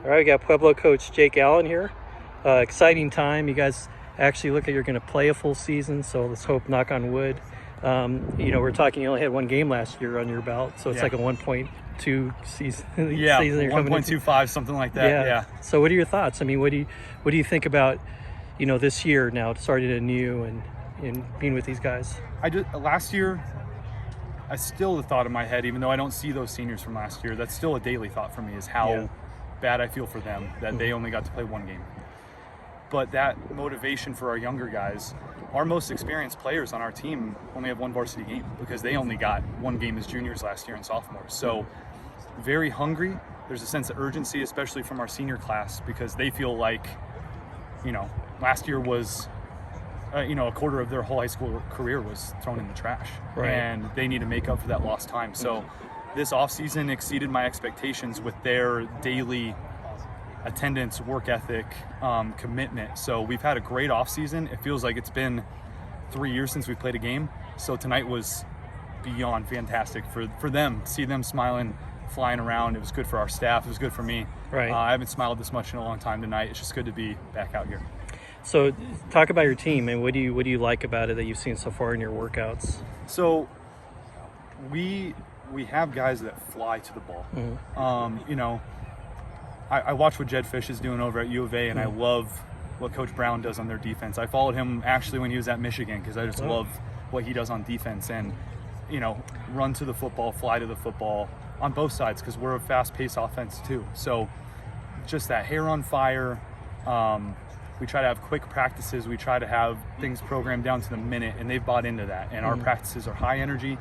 All right, we got Pueblo coach Jake Allen here. Exciting time. You guys actually look like you're going to play a full season, so let's hope, knock on wood. We're talking, you only had one game last year on your belt, so it's like a 1.2 season. Yeah, season 1.25, something like that. Yeah. So what are your thoughts? I mean, what do you think about, this year now, starting anew and being with these guys? Last year, I still the thought in my head, even though I don't see those seniors from last year, that's still a daily thought for me, is how bad I feel for them that they only got to play one game. But that motivation for our younger guys, our most experienced players on our team only have one varsity game because they only got one game as juniors last year and sophomores. So very hungry. There's a sense of urgency, especially from our senior class, because they feel like, last year was, a quarter of their whole high school career was thrown in the trash. Right. And they need to make up for that lost time. So this offseason exceeded my expectations with their daily attendance, work ethic, commitment. So we've had a great offseason. It feels like it's been 3 years since we played a game. So tonight was beyond fantastic for them. See them smiling, flying around. It was good for our staff. It was good for me. Right. I haven't smiled this much in a long time tonight. It's just good to be back out here. So talk about your team, and what do you like about it that you've seen so far in your workouts? So we have guys that fly to the ball. I watch what Jed Fish is doing over at U of A, and I love what Coach Brown does on their defense. I followed him actually when he was at Michigan because I just love what he does on defense, and run to the football, fly to the football on both sides because we're a fast-paced offense too. So just that hair on fire. We try to have quick practices. We try to have things programmed down to the minute, and they've bought into that. And our practices are high energy,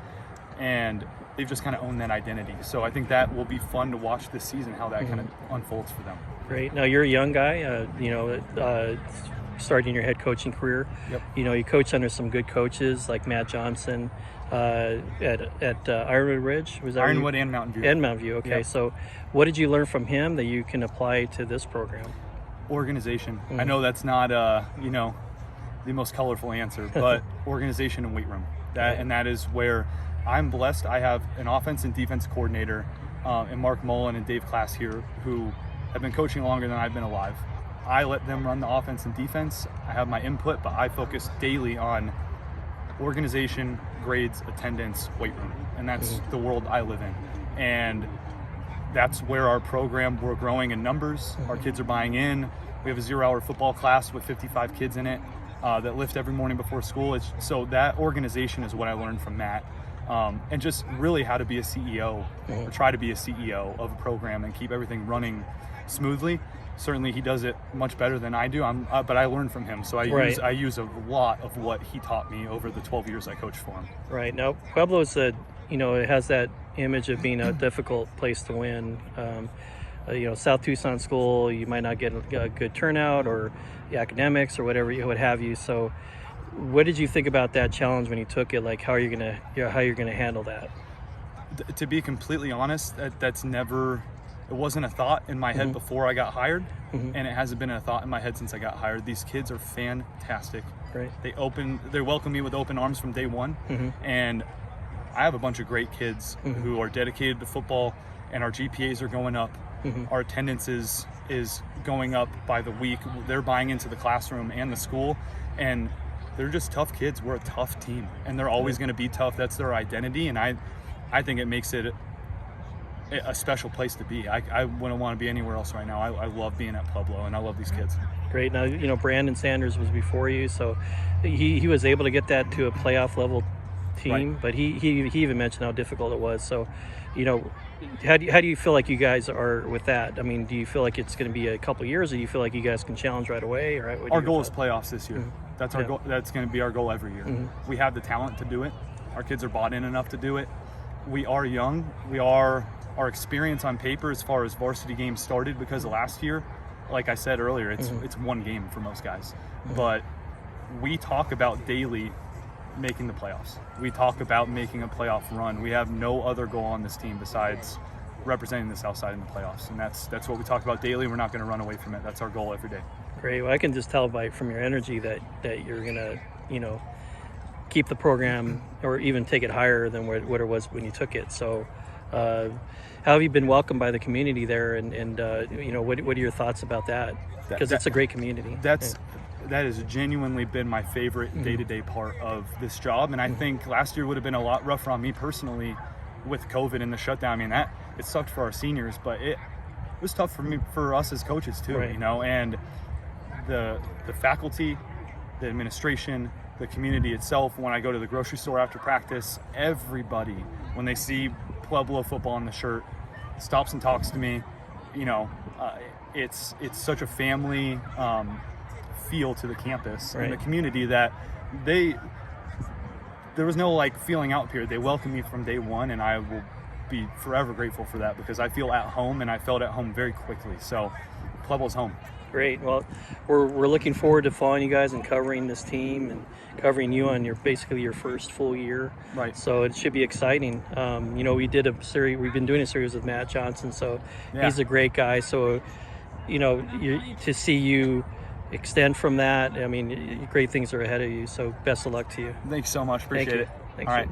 and they've just kind of owned that identity. So I think that will be fun to watch this season, how that kind of unfolds for them. Great. Now you're a young guy, starting your head coaching career. Yep. You coach under some good coaches like Matt Johnson at Ironwood Ridge. Was that Ironwood and Mountain View. And Mountain View. Okay. Yep. So what did you learn from him that you can apply to this program? Organization. I know that's not the most colorful answer, but organization and weight room. And that is where I'm blessed. I have an offense and defense coordinator and Mark Mullen and Dave Class here who have been coaching longer than I've been alive. I let them run the offense and defense. I have my input, but I focus daily on organization, grades, attendance, weight room. And that's the world I live in. And that's where our program, we're growing in numbers. Our kids are buying in. We have a 0-hour football class with 55 kids in it that lift every morning before school. So that organization is what I learned from Matt. And just really how to be a CEO or try to be a CEO of a program and keep everything running smoothly. Certainly he does it much better than I do, but I learned from him. So I use a lot of what he taught me over the 12 years I coached for him. Right. Now, Pueblo's it has that image of being a difficult place to win. South Tucson school, you might not get a good turnout, or the academics or whatever what have you. So what did you think about that challenge when you took it? Like, how are you gonna handle that? To be completely honest, it wasn't a thought in my head before I got hired, and it hasn't been a thought in my head since I got hired. These kids are fantastic. Great. They welcome me with open arms from day one, and I have a bunch of great kids who are dedicated to football, and our GPAs are going up. Our attendance is going up by the week. They're buying into the classroom and the school, and they're just tough kids. We're a tough team, and they're always going to be tough. That's their identity, and I think it makes it a special place to be. I wouldn't want to be anywhere else right now. I love being at Pueblo, and I love these kids. Great. Now, Brandon Sanders was before you, so he was able to get that to a playoff level team, right. But he even mentioned how difficult it was. So, how do you feel like you guys are with that? I mean, do you feel like it's going to be a couple years, or do you feel like you guys can challenge right away? Or our goal is playoffs this year. That's our goal. That's going to be our goal every year. We have the talent to do it. Our kids are bought in enough to do it. We are young. Our experience on paper as far as varsity games started because of last year. Like I said earlier, it's one game for most guys. But we talk about daily making the playoffs. We talk about making a playoff run. We have no other goal on this team besides representing the South Side in the playoffs, and that's what we talk about daily. We're not going to run away from it. That's our goal every day. Great. Well, I can just tell from your energy that you're going to keep the program or even take it higher than what it was when you took it. So How have you been welcomed by the community there, and what are your thoughts about that? Because it's a great community. That has genuinely been my favorite day-to-day part of this job, and I think last year would have been a lot rougher on me personally with COVID and the shutdown. I mean, it sucked for our seniors, but it was tough for us as coaches too. Right. And the faculty, the administration, the community itself. When I go to the grocery store after practice, everybody, when they see Pueblo football on the shirt, stops and talks to me. It's such a family feel to the campus and the community that there was no feeling out period. They welcomed me from day one, and I will be forever grateful for that, because I feel at home, and I felt at home very quickly. So Pueblo's home. Great. Well, we're looking forward to following you guys and covering this team and covering you on basically your first full year. Right. So it should be exciting. We did a series. We've been doing a series with Matt Johnson. So he's a great guy. So to see you extend from that, I mean, great things are ahead of you. So best of luck to you. Thanks so much. Appreciate it. Thanks. All right.